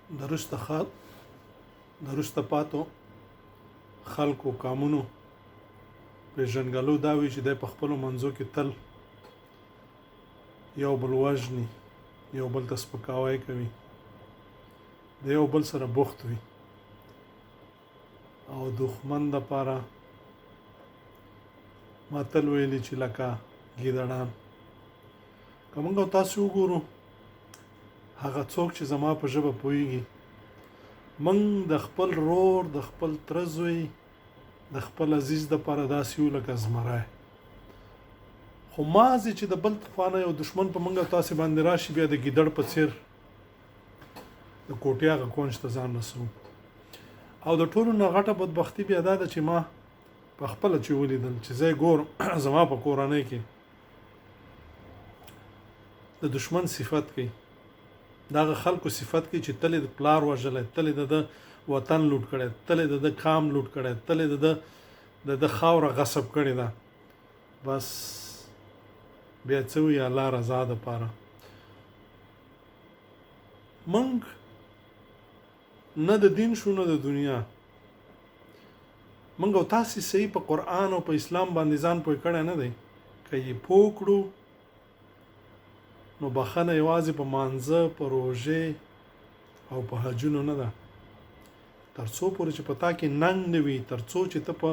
د وروسته پاتو خلکو قومونو پېژنګلو دا وي چې دی په خپلو منځو کې تل یو بل وژني، یو بل ته سپکاوی کوي، د یو بل سره بوخت وي او دښمن دپاره ما تل ویلي چې لکه ګیدړان. که موږ او تاسو وګورو هغه څوک چې زما په ژبه پوهېږي، موږ د خپل رور، د خپل تره زوی، د خپل عزیز دپاره داسې یو لکه زمری. خو مازې چې د بل خوا نه یو دښمن په موږ او تاسې باندې راشي، بیا د ګیدړ په څېر د کوټې هغه کونج ته ځان رسوو. او د ټولو نه غټه بدبختي بیا دا ده چې ما په خپله چې ولیدل چې زه یې ګورم زما په کورنۍ کې د دښمن صفت کوي، د هغه خلکو صفت کوي چې تل یې د پلار وژلی، تل یې د ده وطن لوټ کړی، تل یې د ده قام لوټ کړی، تل یې د ده خاوره غصب کړې ده. بس بیا څه وایي الله رضا دپاره. موږ نه د دین شو نه د دنیا. موږ او تاسې صحیح په قرآن او په اسلام باندې ځان پوه کړی نه دی. که یې پوه کړو نو بخښنه یوازې په مانځه، په روژې او په حجونو نه ده. تر څو پورې چې په تا کې ننګ نه وي، تر څو چې ته په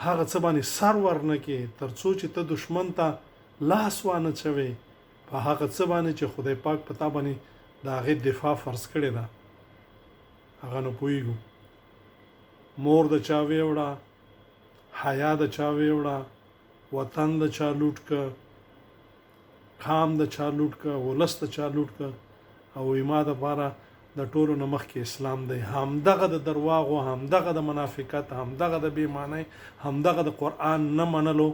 هغه څه باندې سر ورنه کې، تر څو چې ته دښمن ته لاس وانه چوې په هغه څه باندې چې خدای پاک په تا باندې د هغې دفاع فرض کړې ده، هغه نه پوهېږو. مور د چا ویوړه، حیا د چا ویوړه، وطن د چا لوټ که، قام د چا لوټ که، ولس د چا لوټ که. او ما دپاره د ټولو نه مخکې اسلام دی. همدغه د درواغو، همدغه د منافقت، همدغه د بېمانۍ، همدغه د قرآن نه منلو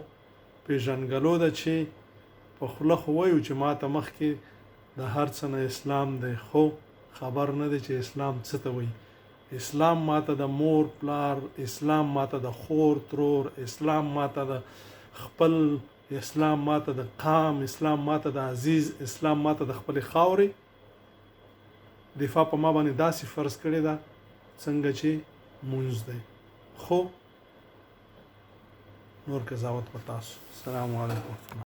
پېژنګلو ده چې په خوله خو وایو چې ما ته مخکې د هر څه نه اسلام دی، خو خبر نه دی چې اسلام څه ته وایي. اسلام ماته د مور پلار، اسلام ماته د خور ترور، اسلام ماته د خپل، اسلام ماته د قام، اسلام ماته د عزیز، اسلام ماته د خپلې خاورې دفاع په ما باندې داسې فرض کړې ده څنګه چې مونځ دی. خو نور قضاوت په تاسو. السلام علیکم.